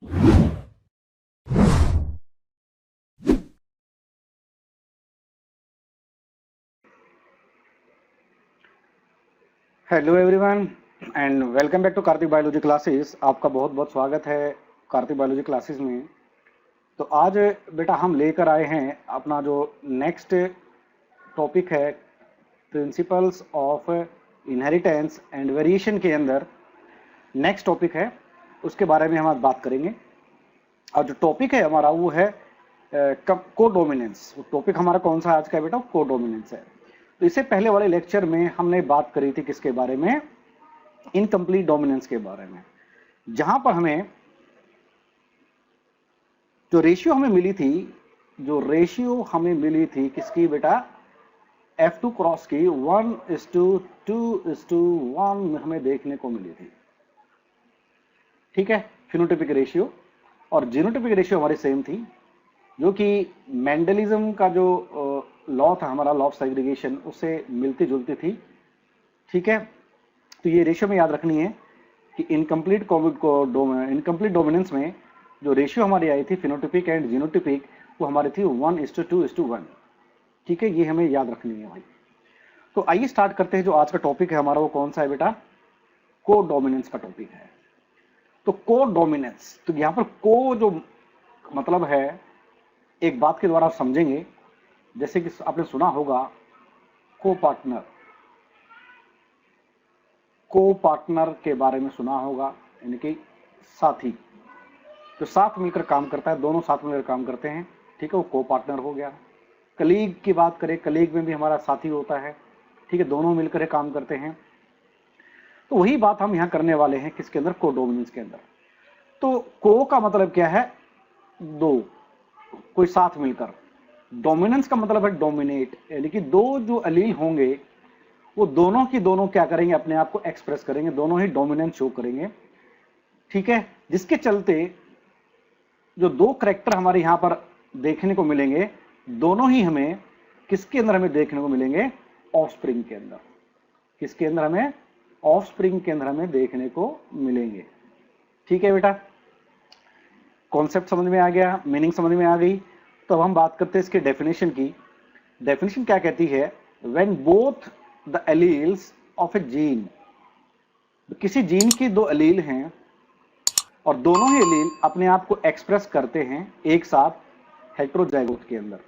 Hello everyone and welcome back to Kartik biology classes. आपका बहुत बहुत स्वागत है कार्तिक बायोलॉजी क्लासेस में। तो आज बेटा हम लेकर आए हैं अपना जो नेक्स्ट टॉपिक है, principles of inheritance and variation के अंदर नेक्स्ट टॉपिक है, उसके बारे में हम आज बात करेंगे। और जो टॉपिक है हमारा वो है कोडोमिनेंस। टॉपिक हमारा कौन सा आज का है बेटा? कोडोमिनेंस है। तो इससे पहले वाले लेक्चर में हमने बात करी थी किसके बारे में? इनकम्प्लीट डोमिनेंस के बारे में, जहां पर हमें जो रेशियो हमें मिली थी किसकी बेटा? F2 क्रॉस की 1:2:1 हमें देखने को मिली थी। ठीक है, फिनोटाइपिक रेशियो और जीनोटाइपिक रेशियो हमारी सेम थी, जो कि मेंडलिज्म का जो लॉ था हमारा, लॉ ऑफ सेग्रीगेशन, उससे मिलती जुलती थी। ठीक है, तो ये रेशियो में याद रखनी है कि इनकम्प्लीट डोमिनेंस में जो रेशियो हमारी आई थी फिनोटाइपिक एंड जीनोटाइपिक, वो हमारी थी 1:2:1। ठीक है, ये हमें याद रखनी है भाई। तो आइए स्टार्ट करते हैं। जो आज का टॉपिक है हमारा वो कौन सा है बेटा? कोडोमिनेंस का टॉपिक है। तो कोडोमिनेंस, तो यहां पर को जो मतलब है, एक बात के द्वारा आप समझेंगे। जैसे कि आपने सुना होगा को पार्टनर के बारे में सुना होगा, यानी कि साथी जो साथ मिलकर काम करता है, दोनों साथ मिलकर काम करते हैं। ठीक है, वो को पार्टनर हो गया। कलीग की बात करें, कलीग में भी हमारा साथी होता है। ठीक है, दोनों मिलकर काम करते हैं। तो वही बात हम यहां करने वाले हैं किसके अंदर? कोडोमिनेंस के अंदर। तो को का मतलब क्या है? दो, कोई साथ मिलकर। डोमिनेंस का मतलब है डोमिनेट, यानी कि दो जो अलील होंगे वो दोनों की दोनों क्या करेंगे? अपने आप को एक्सप्रेस करेंगे, दोनों ही डोमिनेंस शो करेंगे। ठीक है, जिसके चलते जो दो करैक्टर हमारे यहां पर देखने को मिलेंगे, दोनों ही हमें किसके अंदर हमें देखने को मिलेंगे? ऑफस्प्रिंग के अंदर। किसके अंदर? हमें ऑफस्प्रिंग के अंदर हमें देखने को मिलेंगे। ठीक है बेटा, कॉन्सेप्ट समझ में आ गया, मीनिंग समझ में आ गई। तो अब हम बात करते हैं इसके डेफिनेशन की। डेफिनेशन क्या कहती है? When both the alleles of A gene, किसी जीन के दो एलील हैं और दोनों ही एलील अपने आप को एक्सप्रेस करते हैं एक साथ हेटेरोजाइगोट के अंदर,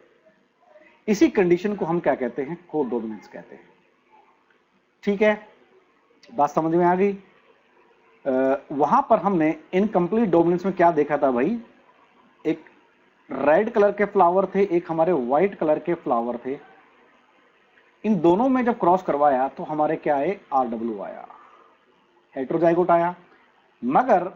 इसी कंडीशन को हम क्या कहते हैं? कोडोमिनेंस कहते हैं। ठीक है, बात समझ में आ गई। वहां पर हमने इनकम्प्लीट डोमिनेंस में क्या देखा था भाई? एक रेड कलर के फ्लावर थे, एक हमारे व्हाइट कलर के फ्लावर थे। इन दोनों में जब क्रॉस करवाया तो हमारे क्या आए? RW आया, हेटेरोजाइगोट आया। मगर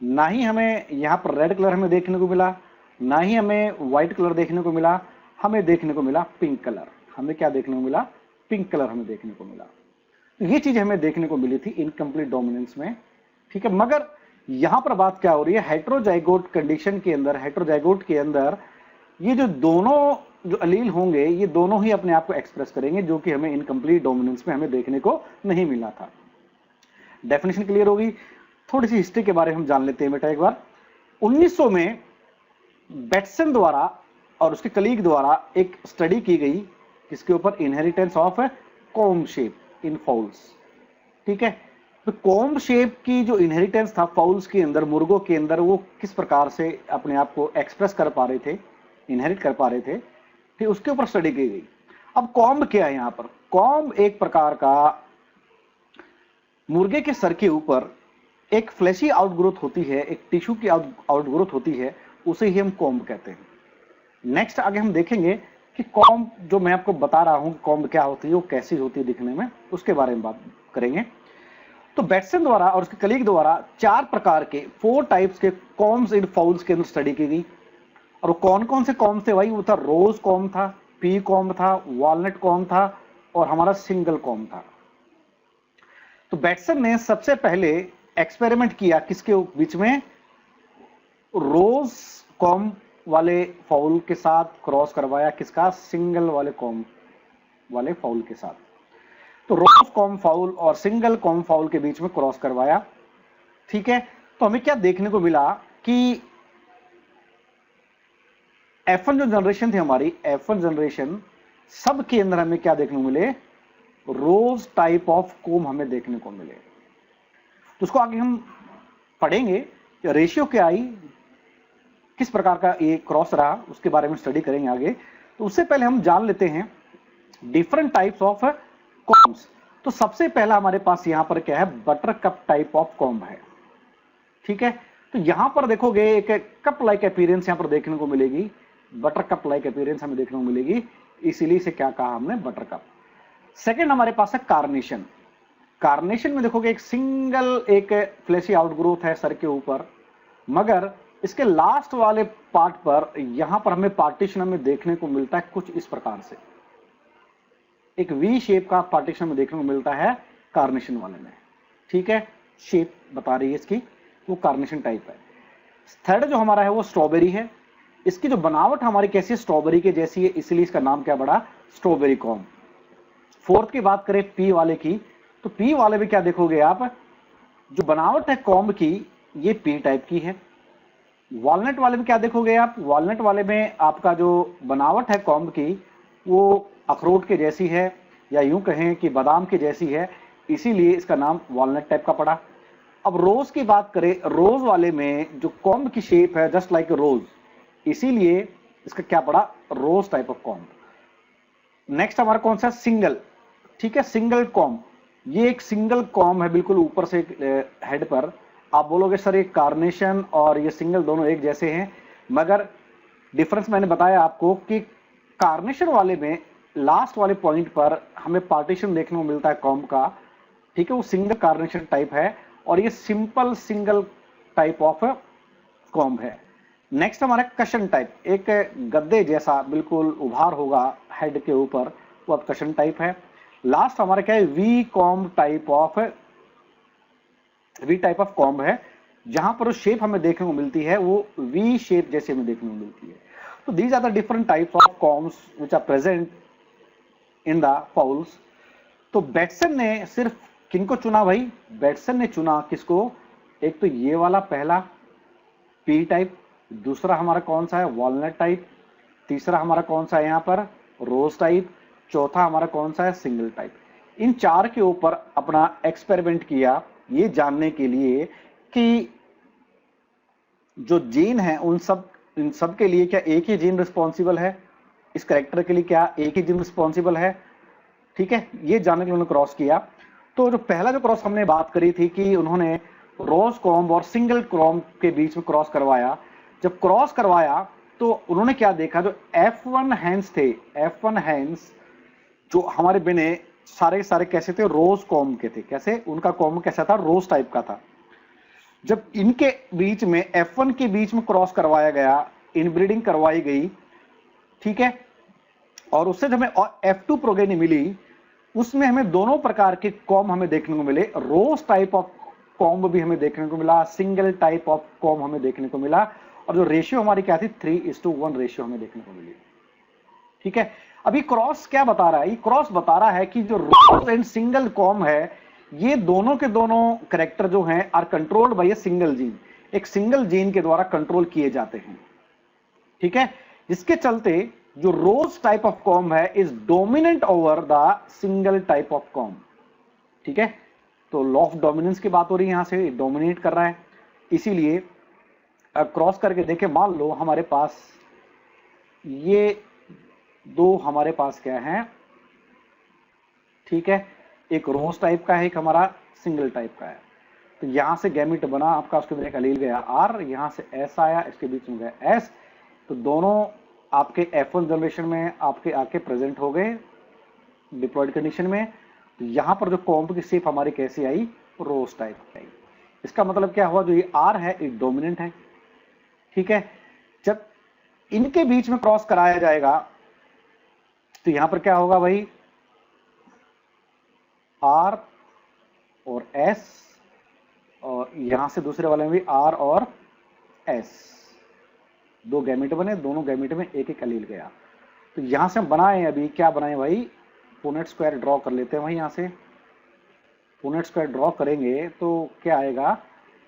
ना ही हमें यहां पर रेड कलर हमें देखने को मिला, ना ही हमें व्हाइट कलर देखने को मिला, हमें देखने को मिला पिंक कलर। हमें क्या देखने को मिला? पिंक कलर हमें देखने को मिला। तो ये चीज हमें देखने को मिली थी इनकम्प्लीट डोमिनेंस में। ठीक है, मगर यहां पर बात क्या हो रही है? हेटेरोजाइगोट कंडीशन के अंदर, हेटेरोजाइगोट के अंदर ये जो दोनों जो अलील होंगे, ये दोनों ही अपने आप को एक्सप्रेस करेंगे, जो कि हमें इनकम्प्लीट डोमिनेंस में हमें देखने को नहीं मिला था। डेफिनेशन क्लियर होगी। थोड़ी सी हिस्ट्री के बारे में हम जान लेते हैं बेटा एक बार। 1900 में बेटसन द्वारा और उसके कलीग द्वारा एक स्टडी की गई, किसके ऊपर? Inheritance of comb shape in fowls. ठीक है, तो कॉम्ब शेप की जो इनहेरिटेंस था फाउल्स के अंदर, मुर्गों के अंदर, वो किस प्रकार से अपने आप को एक्सप्रेस कर पा रहे थे, इनहेरिट कर पा रहे थे, फिर उसके ऊपर स्टडी की गई। अब कॉम्ब क्या है? यहां पर कॉम्ब एक प्रकार का मुर्गे के सर के ऊपर एक फ्लैशी आउटग्रोथ होती है, एक टिश्यू की आउटग्रोथ होती है, उसे ही हम कॉम्ब कहते हैं। नेक्स्ट आगे हम देखेंगे कि कॉम्ब, जो मैं आपको बता रहा हूं कॉम्ब क्या होती है, वो कैसी होती है दिखने में, उसके बारे में बात करेंगे। तो बेटसन द्वारा और उसके कलीग द्वारा 4 प्रकार के, 4 टाइप्स के कॉम्ब्स इन फाउल्स के अंदर स्टडी की गई। और वो कौन कौन से कॉम्ब थे भाई? वो था रोज कॉम्ब था, पी कॉम्ब था, वॉलनट कॉम्ब था और हमारा सिंगल कॉम्ब था। तो बेटसन ने सबसे पहले एक्सपेरिमेंट किया किसके बीच में? रोज कॉम्ब वाले फाउल के साथ क्रॉस करवाया। किसका? सिंगल वाले कॉम्ब वाले फाउल के साथ। तो रोज कॉम्ब फाउल और सिंगल कॉम्ब फाउल के बीच में क्रॉस करवाया। ठीक है, तो तो हमें क्या देखने को मिला कि F1 जो जनरेशन थी हमारी, F1 जनरेशन सब के अंदर हमें क्या देखने को मिले, रोज टाइप ऑफ कोम हमें देखने को मिले। तो उसको आगे हम पढ़ेंगे, रेशियो क्या आई, किस प्रकार का ये क्रॉस रहा, उसके बारे में स्टडी करेंगे आगे। तो उससे पहले हम जान लेते हैं डिफरेंट टाइप्स ऑफ कॉम्स। तो सबसे पहला हमारे पास यहां पर क्या है, butter cup type of comb है। ठीक है, तो यहां पर देखोगे एक कप लाइक अपीयरेंस यहां पर देखने को मिलेगी, बटर कप लाइक अपीयरेंस हमें देखने को मिलेगी, इसीलिए इसे क्या कहा हमने, बटर कप। सेकेंड हमारे पास है कार्नेशन। कार्नेशन में देखोगे एक सिंगल एक फ्लैशी आउटग्रोथ है सर के ऊपर, मगर इसके लास्ट वाले पार्ट पर यहां पर हमें पार्टीशन हमें देखने को मिलता है कुछ इस प्रकार से, एक वी शेप का पार्टीशन में देखने को मिलता है कार्नेशन वाले में। ठीक है, शेप बता रही है इसकी, वो कार्नेशन टाइप है। थर्ड जो हमारा है वो स्ट्रॉबेरी है। इसकी जो बनावट हमारी कैसी है, स्ट्रॉबेरी के जैसी है, इसलिए इसका नाम क्या पड़ा, स्ट्रॉबेरी कॉम्ब। फोर्थ की बात करें पी वाले की, तो पी वाले में क्या देखोगे आप, जो बनावट है कॉम्ब की ये पी टाइप की है। वॉलनट वाले में क्या देखोगे आप, वॉलनट वाले में आपका जो बनावट है कॉम्ब की वो अखरोट के जैसी है, या यूं कहें कि बादाम के जैसी है, इसीलिए इसका नाम वॉलनट टाइप का पड़ा। अब रोज की बात करें, रोज वाले में जो कॉम्ब की शेप है जस्ट लाइक रोज, इसीलिए इसका क्या पड़ा, रोज टाइप ऑफ कॉम्ब। नेक्स्ट हमारा कौन सा, सिंगल। ठीक है, सिंगल कॉम्ब, ये एक सिंगल कॉम्ब है बिल्कुल ऊपर से हेड पर। आप बोलोगे सर ये कार्नेशन और ये सिंगल दोनों एक जैसे हैं, मगर डिफरेंस मैंने बताया आपको कि कार्नेशन वाले में लास्ट वाले पॉइंट पर हमें पार्टीशन देखने को मिलता है कॉम्ब का। ठीक है, वो सिंगल कार्नेशन टाइप है, और ये simple single type of comb है। नेक्स्ट हमारा कशन टाइप, एक गद्दे जैसा बिल्कुल उभार होगा हेड के ऊपर, वो अब कशन टाइप है। लास्ट हमारा क्या है, V comb type of, V type of comb है, जहां पर शेप हमें देखने को मिलती है वो वी शेप जैसे हमें देखने को मिलती है। तो these are the different types of combs which are present in the fowls. तो बैट्सन ने सिर्फ किनको चुना भाई, बैट्सन ने चुना किसको, एक तो ये वाला पहला पी टाइप, दूसरा हमारा कौन सा है, वॉलनट टाइप, तीसरा हमारा कौन सा है यहाँ पर, रोज टाइप, चौथा हमारा कौन सा है, सिंगल टाइप। इन चार के ऊपर अपना एक्सपेरिमेंट किया ये जानने के लिए कि जो जीन है इन सब के लिए क्या एक ही जीन रिस्पॉन्सिबल है, इस कैरेक्टर के लिए क्या एक ही जीन रिस्पॉन्सिबल है। ठीक है, ये जानने के लिए उन्होंने क्रॉस किया। तो जो पहला जो क्रॉस हमने बात करी थी कि उन्होंने रोज कॉम्ब और सिंगल कॉम्ब के बीच में क्रॉस करवाया। जब क्रॉस करवाया तो उन्होंने क्या देखा, जो F1 हैंड्स थे, F1 हैंड्स जो हमारे बने सारे कैसे थे, रोज कॉम्ब के थे। कैसे, उनका कॉम्ब कैसा था, रोज टाइप का था। जब इनके बीच में F1 के बीच में क्रॉस करवाया गया, इनब्रीडिंग करवाई गई, ठीक है, और उससे जब हमें F2 प्रोगेनी मिली, उसमें हमें दोनों प्रकार के कॉम्ब हमें देखने को मिले। रोज टाइप ऑफ कॉम्ब भी हमें देखने को मिला, सिंगल टाइप ऑफ कॉम्ब हमें देखने को मिला, और जो रेशियो हमारी क्या थी, 3:1 रेशियो हमें देखने को मिली। ठीक है, अभी क्रॉस क्या बता रहा है, ये क्रॉस बता रहा है कि जो रोज एंड सिंगल कॉम्ब है, ये दोनों के दोनों कैरेक्टर जो हैं are controlled by a single gene, एक सिंगल जीन के द्वारा कंट्रोल किए जाते हैं। ठीक है, जिसके चलते जो रोज टाइप ऑफ कॉम्ब है is dominant over the single type of comb. ठीक है, तो लॉ ऑफ डोमिनेंस की बात हो रही है, यहां से डोमिनेट कर रहा है, इसीलिए क्रॉस करके देखें, मान लो हमारे पास ये दो हमारे पास क्या है, ठीक है, एक रोज टाइप का है, एक हमारा सिंगल टाइप का है। तो यहां से गैमेट बना आपका, उसके अंदर एक एलील गया R, यहां से S आया, इसके बीच में गया S, तो दोनों आपके F1 जनरेशन में आपके आके प्रेजेंट हो गए डिप्लॉयड कंडीशन में। तो यहां पर जो कॉम्ब की शेप हमारी कैसी आई, रोज टाइप आई। इसका मतलब क्या हुआ, जो ये R है ये डोमिनेंट है। ठीक है, जब इनके बीच में क्रॉस कराया जाएगा तो यहां पर क्या होगा भाई, R और S, और यहां से दूसरे वाले में भी R और S, दो गैमेट बने, दोनों गैमेट में एक एक एलील गया। तो यहां से हम बनाए, अभी क्या बनाए भाई, पुनेट स्क्वायर ड्रॉ कर लेते हैं भाई। यहां से पुनेट स्क्वायर ड्रॉ करेंगे तो क्या आएगा,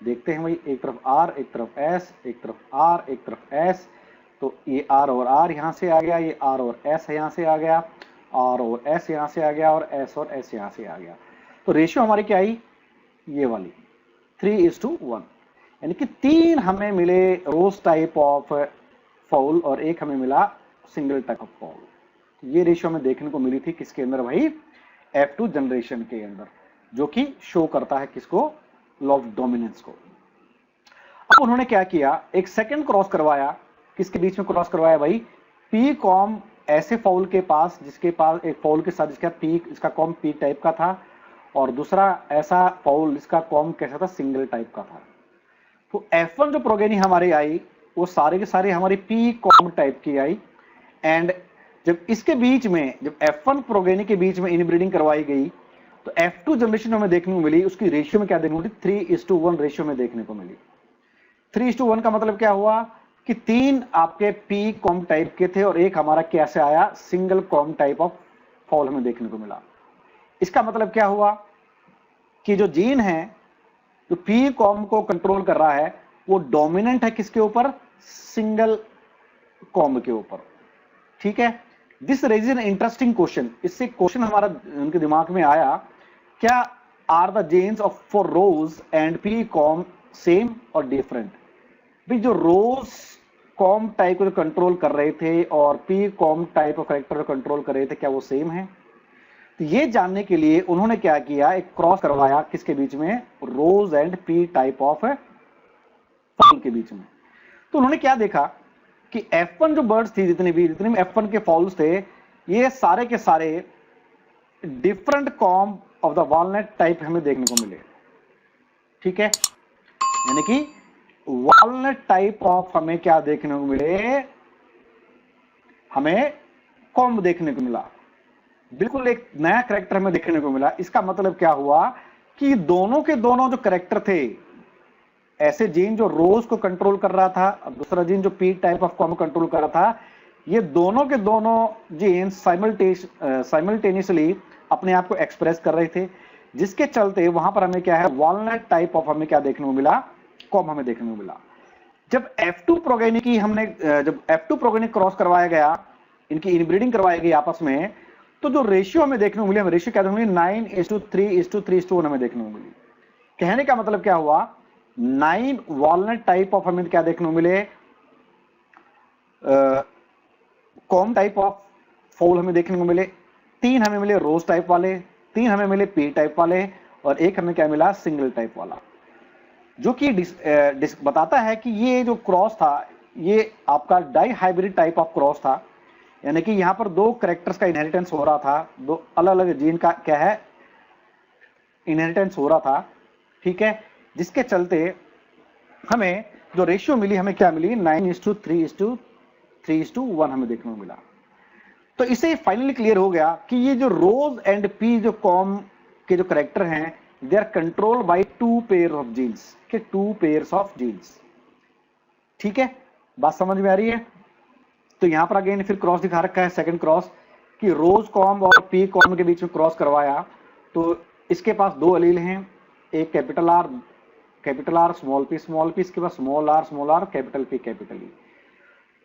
देखते हैं भाई, एक तरफ R, एक तरफ S, एक तरफ R, एक तरफ S, तो ये R और R यहाँ से आ गया, ये R और S यहाँ से आ गया, R और S यहाँ से आ गया, और S और S यहाँ से आ गया। तो रेशियो हमारी क्या आई, ये वाली 3:1, यानी कि 3 हमें मिले रोज टाइप ऑफ फाउल और 1 हमें मिला सिंगल टाइप ऑफ फाउल। ये रेशियो हमें देखने को मिली थी किसके अंदर भाई, F2 जनरेशन के अंदर, जो कि शो करता है किसको, लॉ ऑफ डोमिनेंस को। अब उन्होंने क्या किया, एक सेकंड क्रॉस करवाया, किसके बीच में क्रॉस करवाया भाई, पी कॉम ऐसे फाउल के पास जिसके पास एक फाउल के साथ जिसका पी, इसका कॉम पी टाइप का था, और दूसरा ऐसा फाउल जिसका कॉम कैसा था, सिंगल टाइप का था। तो F1 जो प्रोगेनी हमारी आई वो सारे के सारे हमारी पी कॉम टाइप की आई, एंड जब इसके बीच में, जब F1 प्रोगेनी के बीच में इनब्रीडिंग करवाई गई तो F2 जनरेशन हमें देखने को मिली, उसकी रेशियो में क्या देखने को मिली, 3:1 रेशियो में देखने को मिली। 3:1 का मतलब क्या हुआ कि 3 आपके पी कॉम टाइप के थे और 1 हमारा कैसे आया, single com type of fall हमें देखने को मिला। इसका मतलब क्या हुआ कि जो जीन है जो पी कॉम को कंट्रोल कर रहा है वो डोमिनेंट है किसके ऊपर, सिंगल कॉम के ऊपर। ठीक है, this raise an interesting question. इससे क्वेश्चन हमारा उनके दिमाग में आया, क्या are the genes of for rose and pea comb same और डिफरेंट। भाई जो रोज कॉम टाइप को कंट्रोल कर रहे थे और pea comb type of character को कंट्रोल कर रहे थे, क्या वो सेम है। तो ये जानने के लिए उन्होंने क्या किया, एक क्रॉस करवाया किसके बीच में, rose and pea type of fowl के बीच में। तो उन्होंने क्या देखा कि F1 जो बर्ड्स थी, जितने भी F1 के फॉल्स थे, ये सारे के सारे different com of the walnut type हमें देखने को मिले। ठीक है, यानी कि वॉलनट टाइप ऑफ हमें क्या देखने को मिले, हमें कॉम देखने को मिला, बिल्कुल एक नया कैरेक्टर हमें देखने को मिला। इसका मतलब क्या हुआ कि दोनों के दोनों जो कैरेक्टर थे, ऐसे जीन जो रोज को कंट्रोल कर रहा था और दूसरा जीन जो P type of com control कर रहा था, ये दोनों के दोनों जीन साइमल्टेनियसली अपने आप को एक्सप्रेस कर रहे थे, जिसके चलते वहां पर हमें क्या है, वॉलनट टाइप ऑफ हमें क्या देखने को मिला, कॉम हमें देखने को मिला। जब F2 प्रोगेनी की हमने जब F2 प्रोगेनी क्रॉस करवाया गया, इनकी इनब्रीडिंग करवाई गई आपस में, तो जो रेशियो हमें देखने को मिली, हमें रेशियो क्या देखने को मिली, 9:3:3:1 हमें देखने को मिली। कहने का मतलब क्या हुआ, 9 वॉलनट टाइप ऑफ हमें क्या देखने को मिले, कॉम टाइप ऑफ फाउल हमें देखने को मिले, 3 हमें मिले रोज टाइप वाले, 3 हमें मिले पी टाइप वाले, और 1 हमें क्या मिला, सिंगल टाइप वाला। जो कि बताता है कि ये जो क्रॉस था ये आपका dihybrid type of cross था, यानी कि यहां पर 2 कैरेक्टर्स का इनहेरिटेंस हो रहा था, 2 अलग अलग जीन का क्या है, इनहेरिटेंस हो रहा था। ठीक है, जिसके चलते हमें जो रेशियो मिली, हमें क्या मिली, 9:3:3:1 हमें देखने को मिला। तो इसे फाइनली क्लियर हो गया कि ये जो रोज एंड पी जो कॉम के जो कैरेक्टर हैं, they are controlled by 2 pair of genes के 2 पेयर्स ऑफ जीन्स। ठीक है, बात समझ में आ रही है। तो यहां पर अगेन फिर क्रॉस दिखा रखा है, सेकंड क्रॉस, कि रोज कॉम और पी कॉम के बीच में क्रॉस करवाया, तो इसके पास 2 अलील हैं, एक कैपिटल आर स्मॉल पी, इसके पास small R capital P capital E.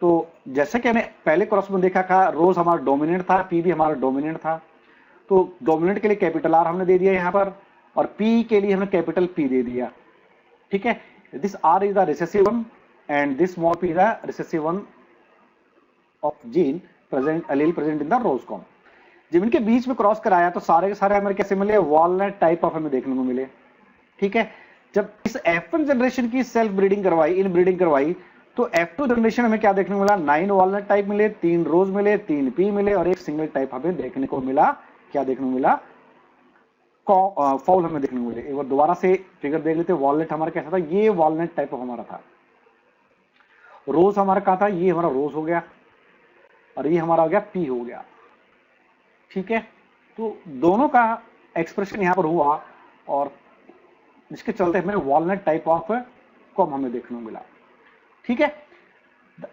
तो जैसे कि हमने पहले क्रॉस में देखा था, रोज हमारा डोमिनेंट था, पी भी हमारा डोमिनेंट था, तो डोमिनेंट के लिए कैपिटल आर हमने दे दिया यहां पर, और पी के लिए हमने कैपिटल पी दे दिया। ठीक है, this R is the recessive one and this small P is the recessive one of gene present, allele present in the rose comb. जब इनके बीच में क्रॉस कराया तो सारे के सारे हमें कैसे मिले, वॉलनट टाइप ऑफ हमें देखने को मिले। ठीक है, जब इस F1 जनरेशन की सेल्फ ब्रीडिंग करवाई, इन ब्रीडिंग करवाई, तो F2 जनरेशन हमें क्या देखने को मिला, 9 वॉलनट टाइप मिले, 3 रोज मिले, 3 पी मिले, और 1 सिंगल टाइप हमें देखने को मिला। क्या देखने को मिला, फाउल हमें देखने को मिले। एक बार दोबारा से फिगर देख लेते, वॉलनट हमारा कैसा था, ये वॉलनट टाइप ऑफ हमारा था। रोज हमारा कहा था, ये हमारा रोज हो गया, और ये हमारा हो गया पी हो गया। ठीक है, तो दोनों का एक्सप्रेशन यहां पर हुआ, और जिसके चलते हमें वॉलनट टाइप ऑफ कॉम हमें देखने को मिला। ठीक है, the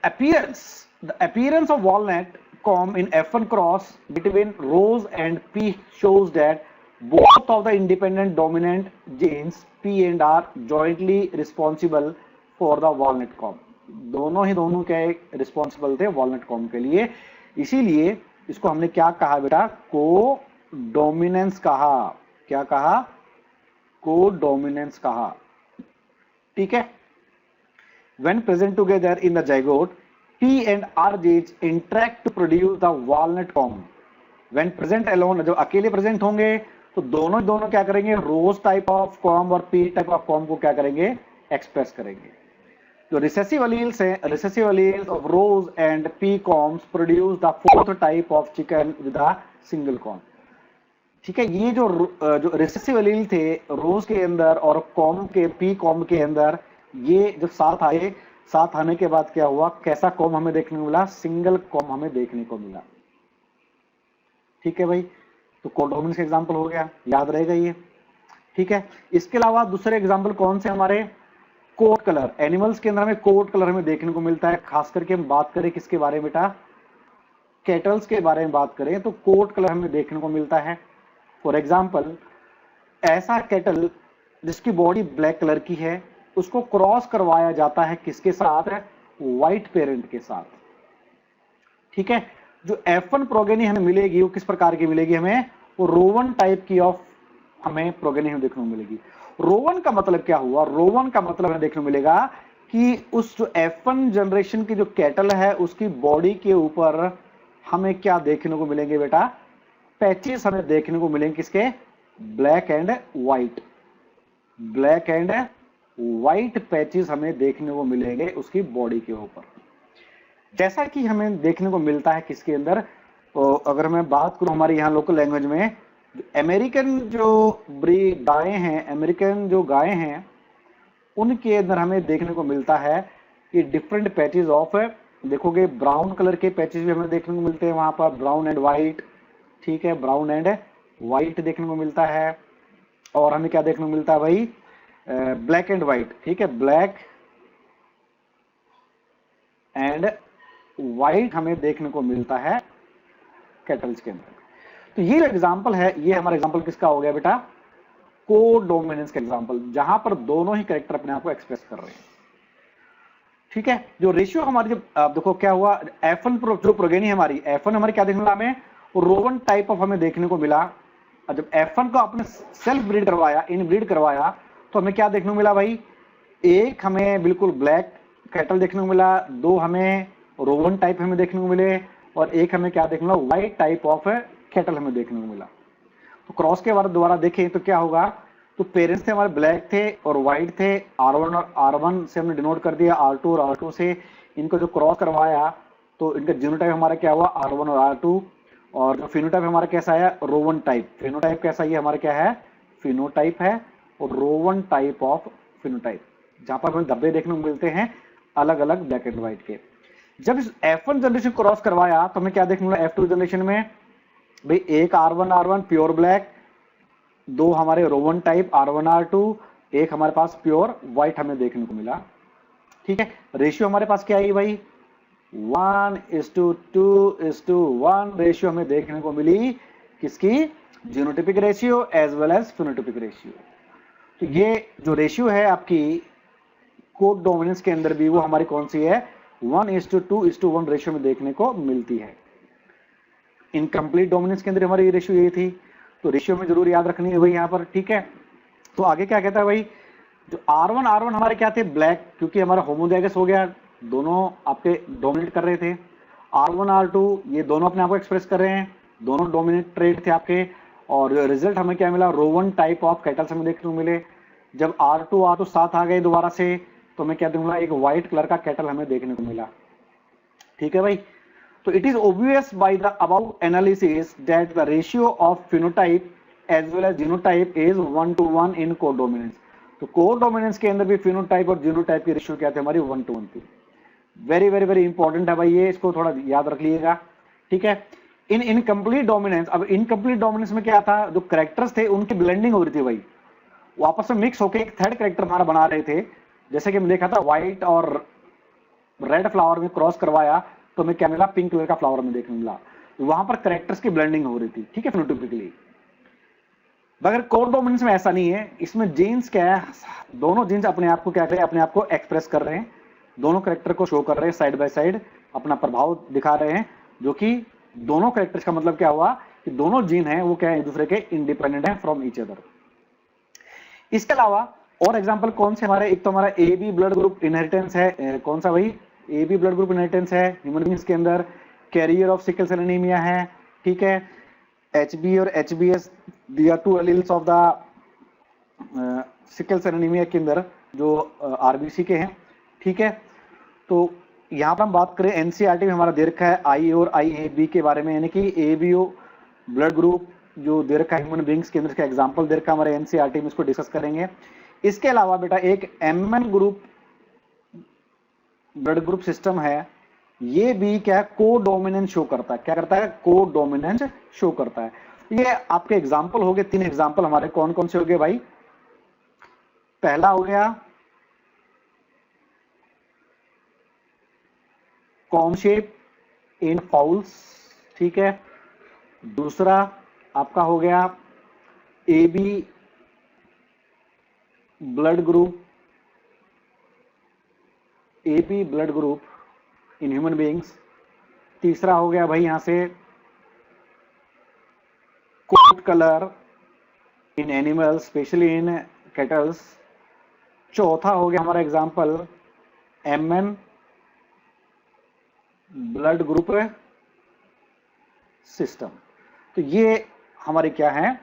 appearance of walnut comb in F1 cross between rose and pea shows that both of the independent dominant genes P and R jointly responsible for the walnut comb. दोनों क्या responsible थे walnut comb के लिए, इसीलिए इसको हमने क्या कहा बेटा, को डोमिनेंस कहा। क्या कहा, को डोमिनेंस कहा। ठीक है। When present together in the zygote, P and R genes interact to produce the walnut comb. When present alone, जब अकेले प्रेजेंट होंगे तो दोनों क्या करेंगे, रोज टाइप ऑफ कॉम्ब और पी टाइप ऑफ कॉम्ब को क्या करेंगे, एक्सप्रेस करेंगे। जो रिसेसिव एलील्स हैं, recessive alleles of rose and P Coombs produce the fourth type of chicken with a single comb. ठीक है। ये जो रिसेसिव एलील थे रोज के अंदर और कॉम्ब के, पी कॉम्ब के अंदर, ये जब साथ आए, साथ आने के बाद क्या हुआ, कैसा कॉम्ब हमें देखने को मिला, सिंगल कॉम्ब हमें देखने को मिला। ठीक है भाई, तो कोडोमिनेंस का एग्जांपल हो गया, याद रहेगा ये। ठीक है। इसके अलावा दूसरे एग्जांपल कौन से हमारे, कोट कलर। एनिमल्स के अंदर हमें कोट कलर हमें देखने को मिलता है, खास करके हम बात करें किसके बारे में बेटा, कैटल्स के बारे में बात करें तो कोट कलर हमें देखने को मिलता है। फॉर एग्जाम्पल, ऐसा कैटल जिसकी बॉडी ब्लैक कलर की है, उसको क्रॉस करवाया जाता है किसके साथ, व्हाइट पेरेंट के साथ। ठीक है। जो F1 प्रोगेनी हमें मिलेगी वो किस प्रकार की मिलेगी हमें, वो रोवन टाइप की ऑफ हमें प्रोगेनी हमें देखने को मिलेगी। रोवन का मतलब क्या हुआ, रोवन का मतलब हमें देखने को मिलेगा कि उस जो F1 जनरेशन की जो कैटल है उसकी बॉडी के ऊपर हमें क्या देखने को मिलेंगे बेटा, पैचेस हमें देखने को मिलेंगे किसके, black and white. Black and white patches हमें देखने को मिलेंगे उसकी बॉडी के ऊपर, जैसा कि हमें देखने को मिलता है किसके अंदर। तो अगर मैं बात करूं हमारे यहाँ लोकल लैंग्वेज में, अमेरिकन जो ब्रीड गायें हैं, अमेरिकन जो गायें हैं, उनके अंदर हमें देखने को मिलता है कि डिफरेंट पैचेस ऑफ, देखोगे ब्राउन कलर के पैचेस भी हमें देखने को मिलते हैं वहां पर, ब्राउन एंड व्हाइट। ठीक है, ब्राउन एंड व्हाइट देखने को मिलता है। और हमें क्या देखने को मिलता है भाई, ब्लैक एंड व्हाइट। ठीक है, ब्लैक एंड व्हाइट हमें देखने को मिलता है कैटल्स के अंदर। तो ये एग्जांपल है, ये हमारा एग्जांपल किसका हो गया बेटा, को डोमिनेंस का एग्जांपल, जहां पर दोनों ही कैरेक्टर अपने आप को एक्सप्रेस कर रहे हैं। ठीक है। जो रेशियो हमारी, जब आप देखो क्या हुआ, F1 जो प्रोगेनी हमारी, F1 हमारी क्या देखने को मिला हमें, रोवन टाइप ऑफ हमें देखने को मिला। और जब F1 को आपने सेल्फ ब्रीड करवाया, इन ब्रीड करवाया, तो हमें क्या देखने को मिला भाई, एक हमें बिल्कुल ब्लैक कैटल देखने को मिला, दो हमें रोवन टाइप हमें देखने को मिले, और एक हमें क्या देखने को मिला, व्हाइट टाइप ऑफ कैटल हमें देखने को मिला। तो क्रॉस के बाद दोबारा देखें तो क्या होगा, तो पेरेंट्स थे हमारे ब्लैक थे और व्हाइट थे, R1 और R1 से हमने डिनोट कर दिया, R2 और R2 से इनको जो क्रॉस करवाया तो इनका जीनोटाइप हमारा क्या हुआ, R1 और R2। और जो फिनोटाइप हमारा कैसा है, रोवन टाइप। फिनोटाइप कैसा, ये हमारा क्या है, फिनोटाइप है, और रोवन टाइप ऑफ फिनोटाइप, जहां पर हमें धब्बे देखने को मिलते हैं अलग अलग ब्लैक एंड व्हाइट के। जब इस F1 जनरेशन क्रॉस करवाया तो हमें क्या देखने को मिला, F2 जनरेशन में भाई एक R1 प्योर ब्लैक, दो हमारे रोवन टाइप R1 R2, एक हमारे पास प्योर व्हाइट हमें देखने को मिला। ठीक है। रेशियो हमारे पास क्या है भाई, 1:2:1 रेशियो हमें देखने को मिली किसकी, genotypic ratio as well as phenotypic ratio. तो ये जो रेशियो है आपकी कोड डोमिनेंस के अंदर भी वो हमारी कौन सी है, 1:2:1 रेशियो में देखने को मिलती है। इनकम्प्लीट डोमिनेंस के अंदर हमारी रेशियो ये थी, तो रेशियो में जरूर याद रखनी है भाई यहाँ पर। ठीक है। तो आगे क्या कहता है भाई, जो R1 हमारे क्या थे, ब्लैक, क्योंकि हमारा होमोजाइगस हो गया, दोनों आपके डोमिनेट कर रहे थे। R1 R2 ये दोनों अपने आप को एक्सप्रेस कर रहे हैं, दोनों डोमिनेट ट्रेड थे आपके। और रिजल्ट हमें क्या मिला, रोवन टाइप ऑफ कैटल्स हमें देखने को मिले। जब R2 साथ आ गए दोबारा से तो हमें क्या देखने को मिला, एक व्हाइट कलर का कैटल हमें देखने को मिला। ठीक है भाई। तो it is obvious by the above analysis that the ratio of phenotype as well as genotype is 1:1 in codominance. तो कोडोमिनेंस के अंदर भी फिनोटाइप और जीनोटाइप की रेशियो क्या थी हमारी, 1:1 थी। वेरी वेरी वेरी इंपॉर्टेंट है भाई ये, इसको थोड़ा याद रख लीजिएगा। ठीक है। इन इनकम्प्लीट डोमिनेंस, अब इनकम्प्लीट डोमिनेंस में क्या था, जो कैरेक्टर्स थे उनकी ब्लेंडिंग हो रही थी भाई, वो आपस में मिक्स होकर एक थर्ड कैरेक्टर हमारा बना रहे थे। जैसे कि हमने देखा था व्हाइट और रेड फ्लावर में क्रॉस करवाया तो हमें क्या मिला, पिंक कलर का फ्लावर में देखने मिला। वहां पर कैरेक्टर्स की ब्लेंडिंग हो रही थी। ठीक है, फिनोटाइपिकली। मगर कोडोमिनेंस में ऐसा नहीं है, इसमें जीन्स क्या है, दोनों जीन्स अपने आप को क्या करें, अपने आप को एक्सप्रेस कर रहे हैं, दोनों कैरेक्टर को शो कर रहे हैं, साइड बाय साइड अपना प्रभाव दिखा रहे हैं, जो कि दोनों कैरेक्टर्स का मतलब क्या हुआ कि दोनों जीन हैं वो क्या है, एक दूसरे के इंडिपेंडेंट है फ्रॉम ईच अदर। इसके अलावा और एग्जांपल कौन से हमारे, एक तो हमारा A B blood group inheritance है, कौन सा भाई, A B blood group inheritance है ह्यूमन बींग्स के अंदर, carrier of sickle cell anaemia है, ठीक है, एच बी और H B S they are two alleles of the sickle cell anaemia के अंदर जो आरबीसी के हैं, ठीक है। तो यहाँ पर हम बात करें एनसीईआरटी में हमारा दे रखा है आई और आई ए बी के बारे में, यानी कि A B O blood group जो दे रखा है ह्यूमन बींग्स के अंदर, का एग्जांपल दे रखा है हमारे एनसीईआरटी में, इसको डिस्कस करेंगे। इसके अलावा बेटा एक MN group blood group system है, ये भी क्या को डोमिनेंस शो करता है, क्या करता है, को डोमिनेंस शो करता है। ये आपके एग्जांपल हो गए, 3 एग्जांपल हमारे कौन कौन से हो गए भाई। पहला हो गया कॉम शेप इन फाउल्स, ठीक है। दूसरा आपका हो गया A B blood group, A B blood group in human beings. तीसरा हो गया भाई यहां से coat colour in animals specially in cattles. चौथा हो गया हमारा example MN blood group system. तो ये हमारे क्या हैं,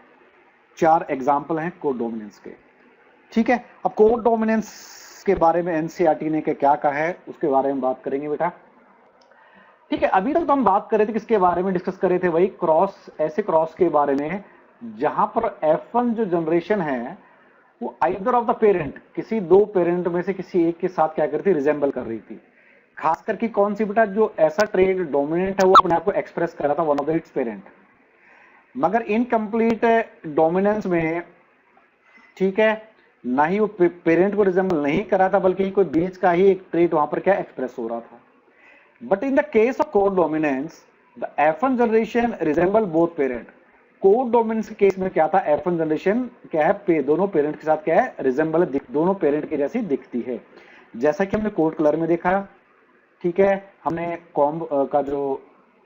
4 एग्जांपल हैं कोड डोमिनेंस के, ठीक है। अब कोड डोमिनेंस के बारे में एनसीईआरटी ने क्या कहा है उसके बारे में बात करेंगे बेटा, ठीक है। अभी तक तो हम बात कर रहे थे किसके बारे में, डिस्कस कर रहे थे वही क्रॉस, ऐसे क्रॉस के बारे में जहां पर F1 जो जनरेशन है वो आइदर ऑफ द पेरेंट, किसी 2 पेरेंट में से किसी एक के साथ क्या करती, रिजेंबल कर रही थी। खास करके कौन सी बेटा, जो ऐसा ट्रेड डोमिनेंट है वो अपने आप को एक्सप्रेस कर रहा था one of the it's parent. मगर इनकम्प्लीट डोमिनेंस में, ठीक है, ना ही वो पेरेंट को रिजेंबल नहीं कर रहा था, बल्कि कोई बीच का ही एक ट्रेट वहां पर क्या एक्सप्रेस हो रहा था। But in the case of code dominance the F1 generation resemble both parent. Code dominance के केस में क्या था, F1 जनरेशन क्या है, दोनों पेरेंट के साथ क्या है, रिजेंबल, दोनों पेरेंट के जैसी दिखती है, जैसा कि हमने कोड कलर में देखा, ठीक है। हमने कॉम्ब का जो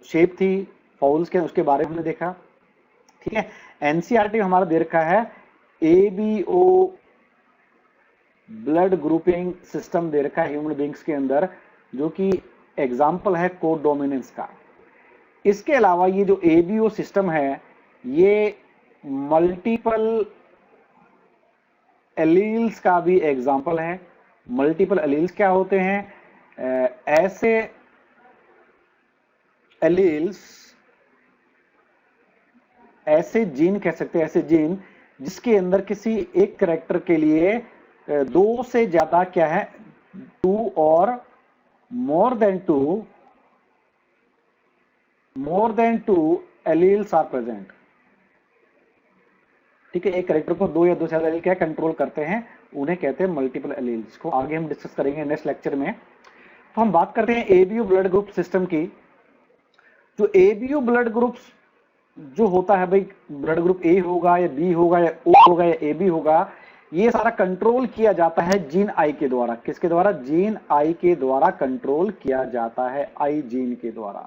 शेप थी फाउल्स के, उसके बारे में हमने देखा, ठीक है। एनसीईआरटी हमारा दे रखा है एबीओ ब्लड ग्रुपिंग सिस्टम दे रखा है ह्यूमन बींग्स के अंदर, जो कि एग्जाम्पल है कोड डोमिनेंस का। इसके अलावा ये जो एबीओ सिस्टम है ये मल्टीपल एलील्स का भी एग्जाम्पल है। मल्टीपल एलील्स क्या होते हैं, ऐसे एलील्स, ऐसे जीन कह सकते हैं, ऐसे जीन जिसके अंदर किसी एक कैरेक्टर के लिए 2 से ज्यादा क्या है, 2 और more than two alleles are present, ठीक है। एक कैरेक्टर को 2 या 2 से ज्यादा एलील क्या कंट्रोल करते हैं, उन्हें कहते हैं मल्टीपल एलील्स, को आगे हम डिस्कस करेंगे नेक्स्ट लेक्चर में। तो हम बात करते हैं एबीओ ब्लड ग्रुप सिस्टम की। जो एबीओ ब्लड ग्रुप जो होता है भाई, ब्लड ग्रुप ए होगा या बी होगा या ओ होगा या ए बी होगा, ये सारा कंट्रोल किया जाता है जीन आई के द्वारा। किसके द्वारा, जीन आई के द्वारा कंट्रोल किया जाता है, आई जीन के द्वारा।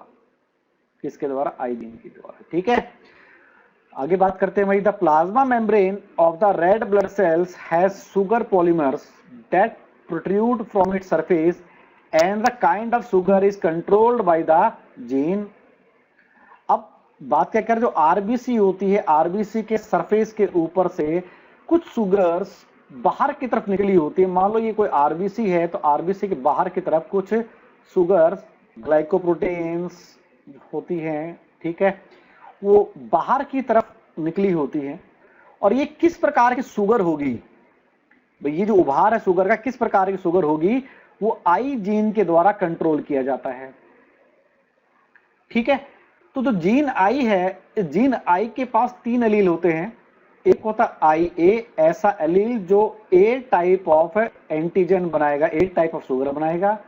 किसके द्वारा, आई जीन के द्वारा, ठीक है। आगे बात करते हैं भाई, the plasma membrane of the red blood cells has sugar polymers that protrude from its surface and the kind of sugar is controlled by the gene. अब बात क्या कर, जो आरबीसी होती है, आरबीसी के सरफेस के ऊपर से कुछ सुगर्स बाहर की तरफ निकली होती है। मान लो ये कोई आरबीसी है, तो आरबीसी के बाहर की तरफ कुछ सुगर्स, ग्लाइकोप्रोटीन्स होती हैं, ठीक है, वो बाहर की तरफ निकली होती हैं। और ये किस प्रकार की शुगर होगी भाई, ये जो उभार है शुगर का, किस प्रकार की शुगर होगी, वो आई जीन के द्वारा कंट्रोल किया जाता है, ठीक है। तो जो जीन आई है, जीन आई के पास 3 एलील होते हैं। एक होता आई ए, ऐसा एलील जो ए टाइप ऑफ एंटीजन बनाएगा, ए टाइप ऑफ शुगर बनाएगा।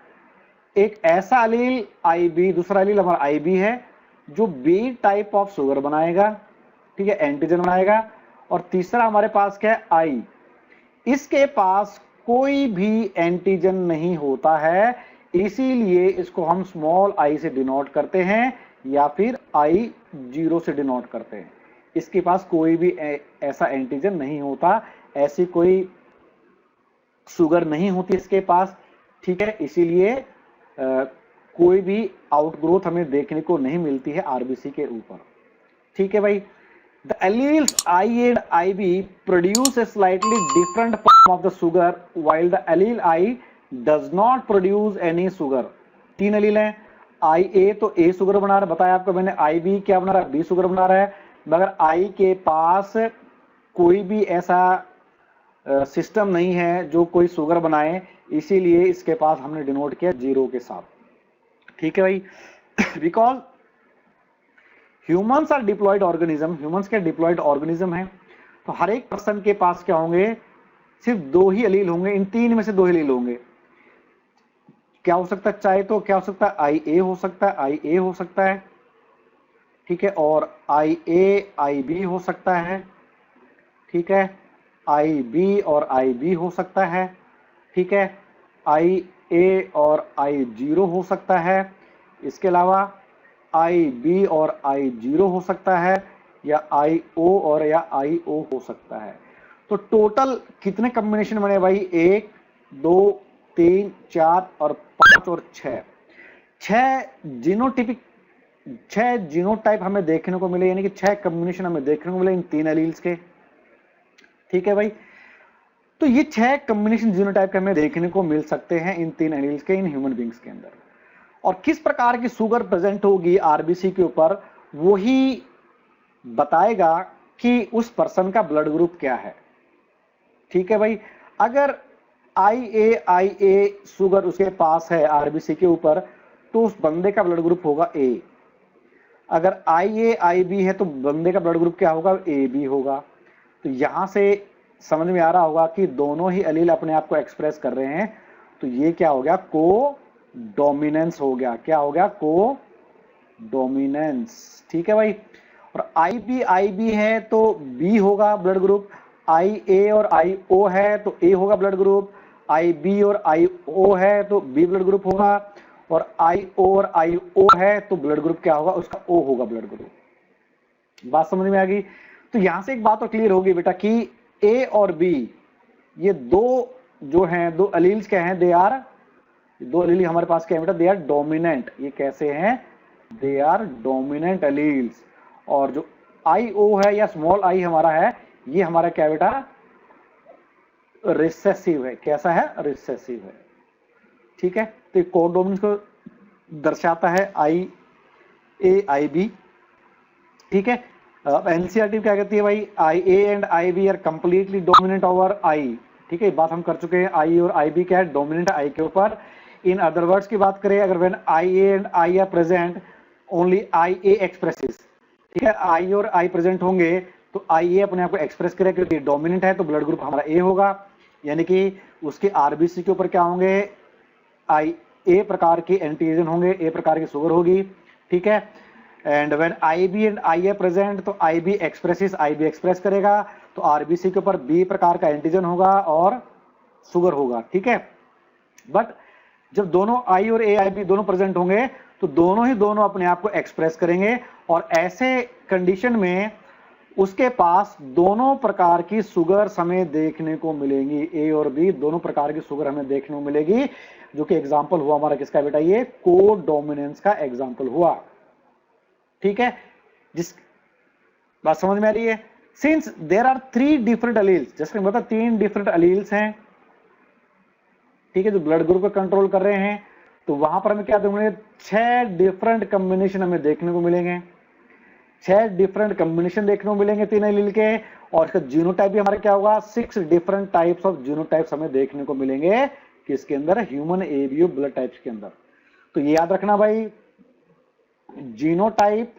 एक ऐसा एलील आई बी, दूसरा एलील हमारा आई बी है, जो बी टाइप ऑफ शुगर बनाएगा, ठीक है, एंटीजन बनाएगा। और तीसरा हमारे पास क्या है, आई। इसके पास कोई भी एंटीजन नहीं होता है, इसीलिए इसको हम स्मॉल आई से डिनोट करते हैं या फिर आई 0 से डिनोट करते हैं। इसके पास कोई भी ऐसा एंटीजन नहीं होता, ऐसी कोई शुगर नहीं होती इसके पास, ठीक है। इसीलिए कोई भी आउटग्रोथ हमें देखने को नहीं मिलती है आरबीसी के ऊपर, ठीक है भाई। The alleles I and IB produce a slightly different form of the sugar, while the allele I does not produce any sugar. 3 allele हैं, IA तो A शुगर बना रहा है, बताया आपको मैंने, IB क्या बना रहा है, B शुगर बना रहा है, मगर I के पास कोई भी ऐसा सिस्टम नहीं है जो कोई शुगर बनाए, इसीलिए इसके पास हमने डिनोट किया 0 के साथ, ठीक है भाई। Because humans are diploid organism, humans के डिप्लॉयड ऑर्गेनिज्म है, तो हर एक पर्सन के पास क्या होंगे, सिर्फ 2 ही एलील होंगे, इन 3 में से 2 एलील होंगे। क्या हो सकता है, चाहे तो क्या हो सकता है, आई ए हो सकता है, आई ए हो सकता है, ठीक है, और आई ए आई बी हो सकता है, ठीक है, आई बी और आई बी हो सकता है, ठीक है, आई ए और आई 0 हो सकता है, इसके अलावा आई बी और आई 0 हो सकता है, या आई ओ और या आई ओ हो सकता है। तो टोटल कितने कॉम्बिनेशन बने भाई, 1 2 3 4 और 5 और 6 जीनोटिपिक, 6 जीनोटाइप हमें देखने को मिले, यानी कि 6 कॉम्बिनेशन हमें देखने को मिले इन 3 एलील्स के, ठीक है भाई। तो ये 6 कॉम्बिनेशन जीनोटाइप के हमें देखने को मिल सकते हैं इन 3 एलील्स के, इन ह्यूमन बींग्स के अंदर। और किस प्रकार की शुगर प्रेजेंट होगी आरबीसी के ऊपर, वो ही बताएगा कि उस पर्सन का ब्लड ग्रुप क्या है, ठीक है भाई। अगर आई ए शुगर उसके पास है आरबीसी के ऊपर, तो उस बंदे का ब्लड ग्रुप होगा ए। अगर आई बी है तो बंदे का ब्लड ग्रुप क्या होगा, ए बी होगा। तो यहां से समझ में आ रहा होगा कि दोनों ही एलील अपने आप को एक्सप्रेस कर रहे हैं, तो ये क्या हो गया, को डोमिनेंस हो गया। क्या हो गया, को डोमिनेंस, ठीक है भाई। और आई बी है तो बी होगा ब्लड ग्रुप, आई ए और आई ओ है तो ए होगा ब्लड ग्रुप, आई बी और आई ओ है तो बी ब्लड ग्रुप होगा, और आई ओ और आई ओ है तो ब्लड ग्रुप क्या होगा, उसका ओ होगा ब्लड ग्रुप। बात समझ में आ गई। तो यहां से एक बात तो क्लियर होगी बेटा कि ए और बी ये दो जो हैं, दो एलील्स क्या हैं, दे आर, दो एलील हमारे पास क्या है बेटा, दे आर डोमिनेंट। ये कैसे हैं, दे आर डोमिनेंट एलील्स। और जो आई ओ है या स्मॉल आई हमारा है, ये हमारा क्या बेटा, रिसेसिव है। कैसा है, रिसेसिव है, ठीक है। तो कोडोमिनेंस को दर्शाता है आई ए आई बी, ठीक है। अब एनसीईआरटी क्या कहती है भाई, I A and I B are completely dominant over I, ठीक है। बात हम कर चुके हैं, आई और आई बी क्या है, डोमिनेंट आई के ऊपर। इन अदर वर्ड्स की बात करें, अगर when I A and I R present, only I A expresses, ठीक है। आई और आई प्रेजेंट होंगे तो आई ए अपने आप को एक्सप्रेस करेगा, क्योंकि डोमिनेंट है तो ब्लड ग्रुप हमारा ए होगा, यानी कि उसके आरबीसी के ऊपर क्या होंगे, आई ए प्रकार के एंटीजन होंगे, ए प्रकार की शुगर होगी, ठीक है। And when I B and I A present, तो I B expresses, I B express करेगा, तो आरबीसी के ऊपर बी प्रकार का एंटीजन होगा और शुगर होगा, ठीक है। बट जब दोनों आई और ए आई बी दोनों प्रेजेंट होंगे, तो दोनों ही दोनों अपने आप को एक्सप्रेस करेंगे, और ऐसे कंडीशन में उसके पास दोनों प्रकार की शुगर हमें देखने को मिलेंगी, ए और बी दोनों प्रकार की शुगर हमें देखने को मिलेगी, जो कि एग्जांपल हुआ हमारा किसका बेटा, ये को डोमिनेंस का एग्जांपल हुआ, ठीक है। जिस बात समझ में आ रही है, since there are 3 different alleles, जैसे मैं बता 3 डिफरेंट एलील्स हैं, ठीक है, जो ब्लड ग्रुप को कंट्रोल कर रहे हैं, तो वहां पर हमें क्या देखने, 6 डिफरेंट कॉम्बिनेशन हमें देखने को मिलेंगे, 6 डिफरेंट कॉम्बिनेशन देखने को मिलेंगे 3 एलील के। और इसका जीनोटाइप भी हमारा क्या होगा, 6 डिफरेंट टाइप्स ऑफ जीनोटाइप्स हमें देखने को मिलेंगे किसके अंदर, ह्यूमन एबीओ ब्लड टाइप्स के अंदर। तो ये याद रखना भाई, जीनोटाइप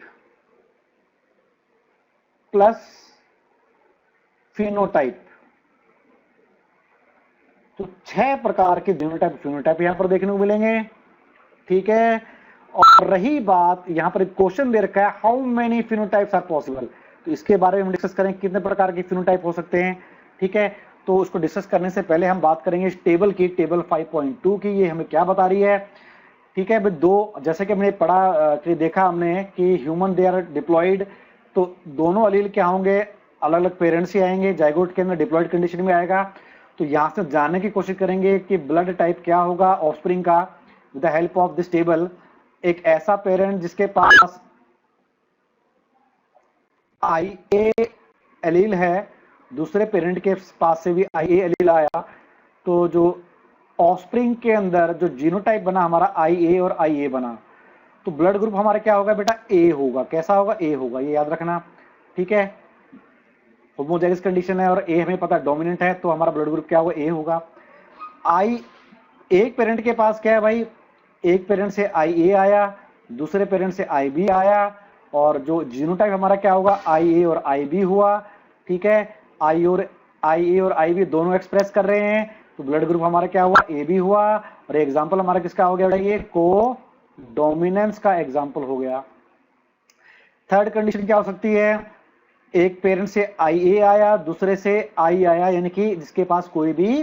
प्लस फिनोटाइप, तो 6 प्रकार के जीनोटाइप फिनोटाइप यहां पर देखने को मिलेंगे, ठीक है। और रही बात, यहां पर एक क्वेश्चन दे रखा है, how many phenotypes are possible, तो इसके बारे में हम डिस्कस करें कितने प्रकार के फिनोटाइप हो सकते हैं, ठीक है। तो उसको डिस्कस करने से पहले हम बात करेंगे इस टेबल की, टेबल 5.2 की। ये हमें क्या बता रही है, ठीक है। दो, जैसे कि हमने पढ़ा कि देखा हमने कि ह्यूमन दे आर डिप्लॉयड, तो दोनों अलील क्या होंगे, अलग अलग पेरेंट्स ही आएंगे, जाइगोट के अंदर डिप्लॉयड कंडीशन में आएगा। तो यहां से जानने की कोशिश करेंगे कि ब्लड टाइप क्या होगा ऑफस्प्रिंग का with the help of this table. एक ऐसा पेरेंट जिसके पास IA एलील है, दूसरे पेरेंट के पास से भी IA एलील आया, तो जो ऑफस्प्रिंग के अंदर जो जीनोटाइप बना हमारा IA और IA बना, तो ब्लड ग्रुप हमारा क्या होगा बेटा, A होगा। कैसा होगा, A होगा, ये याद रखना, ठीक है। होमोजाइगस कंडीशन है और A हमें पता डोमिनेंट है, तो हमारा ब्लड ग्रुप क्या होगा, A होगा। एक पेरेंट के पास क्या है भाई, एक पेरेंट से IA आया, दूसरे पेरेंट से IB आया, और जो जीनोटाइप हमारा क्या होगा, IA और IB हुआ, ठीक है। IA और IB दोनों एक्सप्रेस कर रहे हैं, तो ब्लड ग्रुप हमारा क्या हुआ, AB हुआ। और एग्जाम्पल हमारा किसका हो गया, ये को डोमिनेंस का एग्जाम्पल हो गया। थर्ड कंडीशन क्या हो सकती है, एक पेरेंट से IA आया, दूसरे से I आया, यानी कि जिसके पास कोई भी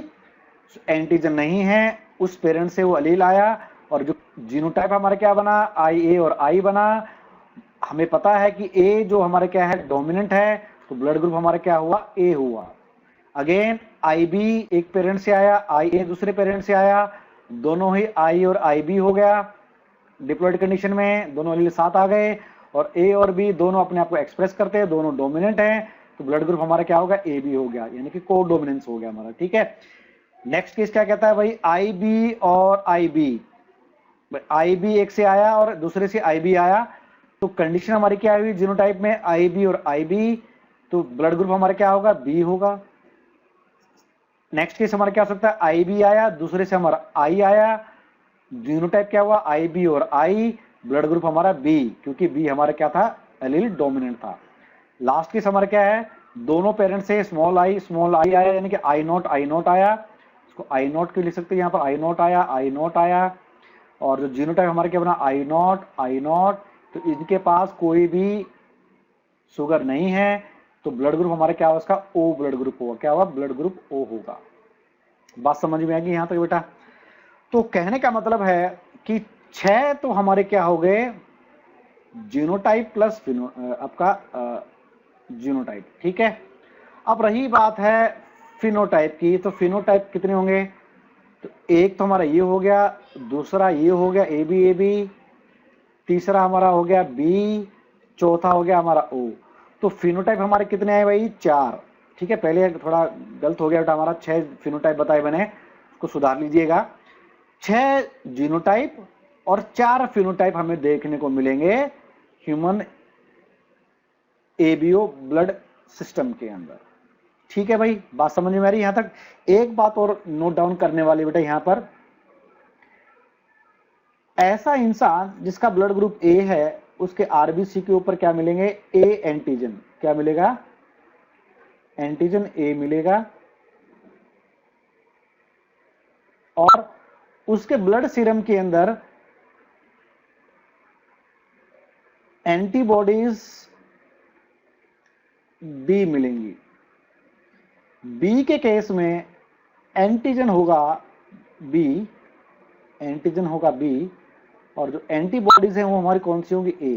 एंटीजन नहीं है, उस पेरेंट से वो अलील आया, और जो जीनोटाइप हमारा क्या बना, IA और I बना। हमें पता है कि A जो हमारा क्या है, डोमिनेंट है, तो ब्लड ग्रुप हमारा क्या हुआ, A हुआ। अगेन IB एक पेरेंट से आया, IA दूसरे पेरेंट से आया, दोनों ही I और IB हो गया डिप्लॉयड कंडीशन में, दोनों अलील साथ आ गए, और A और B दोनों अपने आप को एक्सप्रेस करते हैं, दोनों डोमिनेंट हैं, तो ब्लड ग्रुप हमारा क्या होगा, AB हो गया, यानी कि को डोमिनेंस हो गया हमारा, ठीक है। नेक्स्ट केस क्या कहता है भाई, IB और IB एक से आया और दूसरे से IB आया, तो कंडीशन हमारी क्या हुई जीनोटाइप में, IB और IB, तो ब्लड ग्रुप हमारा क्या होगा, B होगा। नेक्स्ट केस हमारा क्या हो सकता है, IB आया, दूसरे से हमारा I आया, जीनोटाइप क्या हुआ, IB और I, ब्लड ग्रुप हमारा B, क्योंकि B हमारा क्या था, एलील डोमिनेंट था। लास्ट केस हमारा क्या है, दोनों पेरेंट से स्मॉल I आया, यानी कि I नॉट आया, इसको I नॉट क्यों लिख सकते हैं, यहाँ पर I नॉट आया, और जो जीनोटाइप हमारे क्या बना, I नॉट, तो इनके पास कोई भी शुगर नहीं है, तो ब्लड ग्रुप हमारा क्या होगा, उसका O ब्लड ग्रुप होगा। क्या होगा, ब्लड ग्रुप O होगा। बात समझ में आएगी यहां तक बेटा। तो कहने का मतलब है कि 6 तो हमारे क्या हो गए, जीनोटाइप प्लस आपका जीनोटाइप, ठीक है। अब रही बात है फिनोटाइप की, तो फिनोटाइप कितने होंगे, तो एक तो हमारा ये हो गया, दूसरा ये हो गया AB, तीसरा हमारा हो गया B, चौथा हो गया हमारा O। तो फिनोटाइप हमारे कितने आए भाई, 4, ठीक है। पहले थोड़ा गलत हो गया बेटा, हमारा 6 फिनोटाइप बताए मैंने, उसको सुधार लीजिएगा। 6 जीनोटाइप और 4 फिनोटाइप हमें देखने को मिलेंगे ह्यूमन ABO ब्लड सिस्टम के अंदर, ठीक है भाई। बात समझ में आ रही है यहां तक। एक बात और नोट डाउन करने वाली बेटा, यहां पर ऐसा इंसान जिसका ब्लड ग्रुप A है, उसके RBC के ऊपर क्या मिलेंगे, A एंटीजन, क्या मिलेगा, एंटीजन A मिलेगा, और उसके ब्लड सीरम के अंदर एंटीबॉडीज B मिलेंगी। B के केस में एंटीजन होगा B, एंटीजन होगा B, और जो एंटीबॉडीज हैं वो हमारी कौन सी होंगी, A।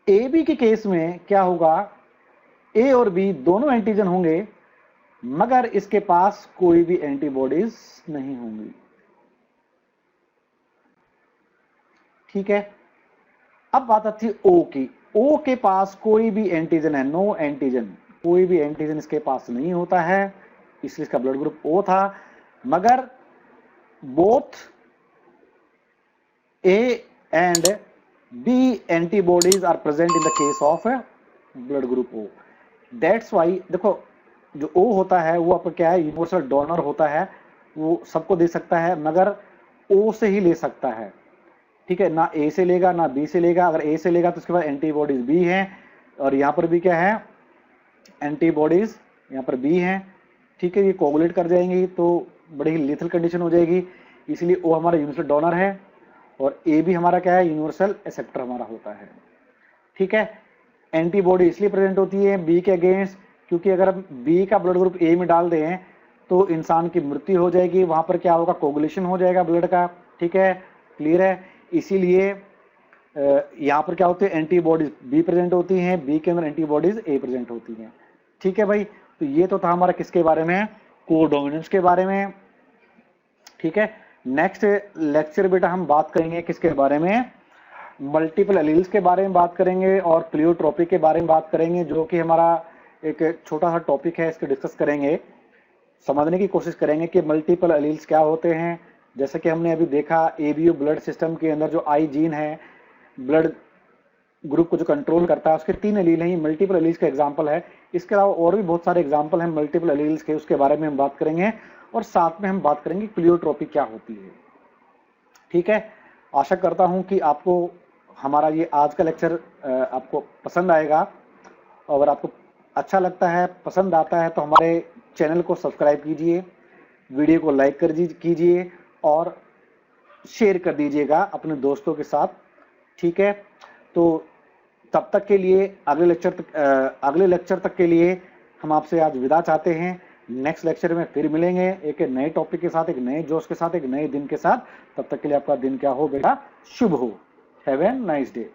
AB के केस में क्या होगा, A और B दोनों एंटीजन होंगे, मगर इसके पास कोई भी एंटीबॉडीज नहीं होंगी, ठीक है। अब बात आती है O की। O के पास कोई भी एंटीजन है, नो एंटीजन, कोई भी एंटीजन इसके पास नहीं होता है, इसलिए इसका ब्लड ग्रुप O था। मगर both A and B antibodies are present in the case of blood group O. That's why देखो जो O होता है वो आपका क्या है, यूनिवर्सल डोनर होता है, वो सबको दे सकता है, मगर O से ही ले सकता है, ठीक है। ना A से लेगा ना B से लेगा। अगर A से लेगा तो उसके बाद एंटीबॉडीज B हैं, और यहाँ पर भी क्या है, एंटीबॉडीज यहाँ पर B हैं, ठीक है। ये कोगुलेट कर जाएंगी तो बड़ी ही लिथल कंडीशन हो जाएगी, इसलिए O हमारा यूनिवर्सल डोनर है, और A भी हमारा क्या है, यूनिवर्सल एक्सेप्टर हमारा होता है, ठीक है। एंटीबॉडी इसलिए प्रेजेंट होती है बी के अगेंस्ट, क्योंकि अगर हम बी का ब्लड ग्रुप ए में डाल दें तो इंसान की मृत्यु हो जाएगी, वहां पर क्या होगा, कोगुलेशन हो जाएगा ब्लड का, ठीक है, क्लियर है। इसीलिए यहाँ पर क्या होते हैं, एंटीबॉडीज बी प्रेजेंट होती हैं, बी के अंदर एंटीबॉडीज ए प्रेजेंट होती हैं, ठीक है भाई। तो ये तो था हमारा किसके बारे में, कोडोमिनेंस के बारे में, ठीक है। नेक्स्ट लेक्चर बेटा हम बात करेंगे किसके बारे में, मल्टीपल एलील्स के बारे में बात करेंगे और प्लियोट्रोपी के बारे में बात करेंगे, जो कि हमारा एक छोटा सा टॉपिक है, इसको डिस्कस करेंगे, समझने की कोशिश करेंगे कि मल्टीपल एलील्स क्या होते हैं। जैसे कि हमने अभी देखा एबीओ ब्लड सिस्टम के अंदर जो आई जीन है ब्लड ग्रुप को जो कंट्रोल करता है, उसके 3 एलील हैं, ये मल्टीपल एलील्स का एग्जांपल है। इसके अलावा और भी बहुत सारे एग्जांपल हैं मल्टीपल एलील्स के, उसके बारे में हम बात करेंगे और साथ में हम बात करेंगे प्लियोट्रोपी क्या होती है, ठीक है। आशा करता हूं कि आपको हमारा ये आज का लेक्चर आपको पसंद आएगा। अगर आपको अच्छा लगता है, पसंद आता है, तो हमारे चैनल को सब्सक्राइब कीजिए, वीडियो को लाइक कीजिए और शेयर कर दीजिएगा अपने दोस्तों के साथ, ठीक है। तो तब तक के लिए अगले लेक्चर तक के लिए हम आपसे आज विदा चाहते हैं। नेक्स्ट लेक्चर में फिर मिलेंगे एक नए टॉपिक के साथ, एक नए जोश के साथ, एक नए दिन के साथ। तब तक के लिए आपका दिन क्या हो बेटा, शुभ हो। Have a nice day.